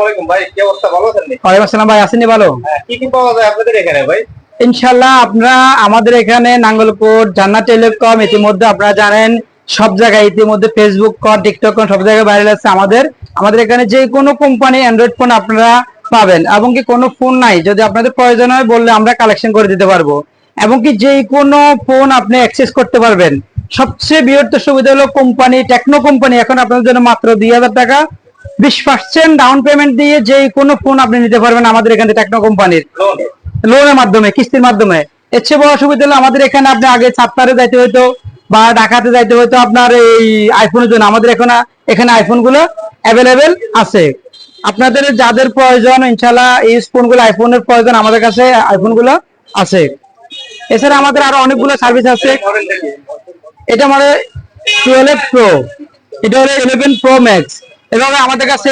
আলাইকুম ভাই, কি অবস্থা, ভালো আছেন? ওয়ালাইকুম আসসালাম ভাই, আছেন ভালো? কি কি পাওয়া যায় আপনাদের এখানে ভাই? ইনশাআল্লাহ আপনারা আমাদের এখানে নাঙ্গলকোট জান্নাত টেলিকম ইতিমধ্যে আপনারা জানেন সব জায়গায় ইতিমধ্যে ফেসবুক কর টিকটক কর সব জায়গায় ভাইরাল আছে। আমাদের এখানে যে কোনো কোম্পানি অ্যান্ড্রয়েড ফোন আপনারা পাবেন, এবং কি কোনো ফোন নাই যদি আপনাদের প্রয়োজন হয় বললে আমরা কালেকশন করে দিতে পারবো, এবং কি যে কোনো ফোন আপনি অ্যাক্সেস করতে পারবেন। সবচেয়ে বৃহত্তর সুবিধা হলো কোম্পানি টেকনো কোম্পানি এখন আপনাদের জন্য মাত্র 2000 টাকা 20% ডাউন পেমেন্ট দিয়ে যে কোনো ফোন আপনি নিতে পারবেন আমাদের এখানে টেকনো কোম্পানির লোনের মাধ্যমে, কিস্তির মাধ্যমে। এর চেয়ে বড় সুবিধা হলো আমাদের এখানে আপনি আগে ছাত্রারে যাইতে হইতো বা ঢাকাতে যাইতে হইতো আপনার এই আইফোনের জন্য, আমাদের এখানে আইফোন গুলো অ্যাভেলেবেল আছে। আপনাদের যাদের প্রয়োজন ইনশাআল্লাহ এই ফোন গুলো আইফোনের প্রয়োজন আমাদের কাছে আইফোন গুলো আছে। এছাড়া আমাদের আরো অনেকগুলো সার্ভিস আছে। এটা মানে 12 প্রো, এটা হলো 11 প্রো ম্যাক্স, এবং আমাদের কাছে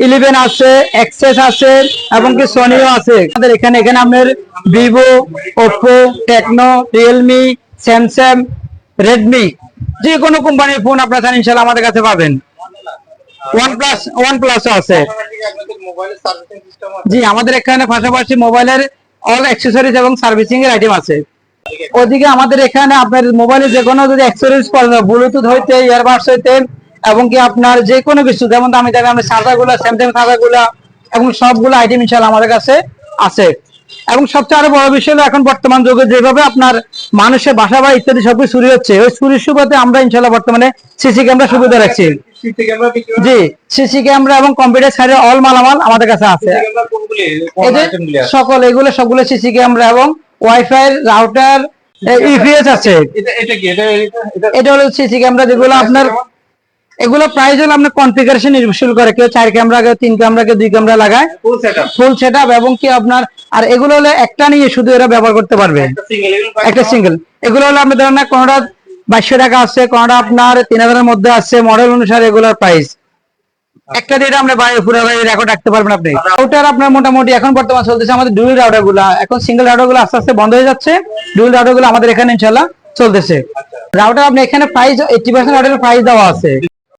11 আছে, এক্সেস আছে, এবং কি সনিও আছে। আমাদের এখানে আপনার Vivo, Oppo, Tecno, Realme, Samsung, Redmi যে কোনো কোম্পানির ফোন আপনারা চান ইনশাআল্লাহ আমাদের কাছে পাবেন। ওয়ান প্লাস আছে। জি, আমাদের এখানে পাশাপাশি মোবাইলের অল অ্যাক্সেসরিজ এবং সার্ভিসিং এর আইটেম আছে। ওদিকে আমাদের এখানে আপনার মোবাইলে যে কোনো যদি অ্যাক্সেসরিজ পাওয়া যায়, ব্লুটুথ হইতে ইয়ারবাডস হইতে, এবং কি আপনার যে কোনো কিছু যেমন আমি জানি আমরা চার্জারগুলো, স্যামসাং চার্জারগুলো এবং সবগুলো আইটেম ইনশাআল্লাহ আমাদের কাছে আছে। এবং সবচেয়ে আরো বড় বিষয় হলো এখন বর্তমান যুগে যেভাবে আপনার মানুষের বাসা বাড়ি ইত্যাদি সবকিছু চুরি হচ্ছে, ওই চুরির সুবাদে আমরা ইনশাআল্লাহ বর্তমানে সিসি ক্যামেরা সুবিধা রাখছি। জি, সিসি ক্যামেরা এবং কম্পিউটার সাইডের অল মালামাল আমাদের কাছে আছে। এগুলো সবগুলো সিসি ক্যামেরা এবং ওয়াইফাই রাউটার ইউপিএস আছে। এটা হলো সিসি ক্যামেরা যেগুলো আপনার, এগুলো প্রাইস হলো আপনার কনফিগারেশন নির্ভরশীল করে, কেউ 4 ক্যামেরা, কেউ 3 ক্যামেরা, কেউ 2 ক্যামেরা লাগায়, ফুল সেটআপ। এবং কি আপনার আর এগুলো হলো একটা নিয়ে শুধু এরা ব্যবহার করতে পারবে, একটা সিঙ্গেল। এগুলো হলো আপনার ধরেন কোনটা 2200 টাকা আছে, কোনটা আপনার 3000 এর মধ্যে আছে, মডেল অনুসারে এগুলোর প্রাইস। একটা দিয়ে আমরা পুরো রেকর্ড রাখতে পারবেন আপনি। রাউটার আপনার মোটামুটি এখন বর্তমান চলতেছে আমাদের ডুয়াল রাউটার গুলা, এখন সিঙ্গেল রাউটার গুলো আস্তে আস্তে বন্ধ হয়ে যাচ্ছে, ডুয়াল রাউটার গুলো আমাদের এখানে ইনশাআল্লাহ চলতেছে। রাউটার আপনি এখানে প্রাইস 80% রাউটারের প্রাইস দেওয়া আছে।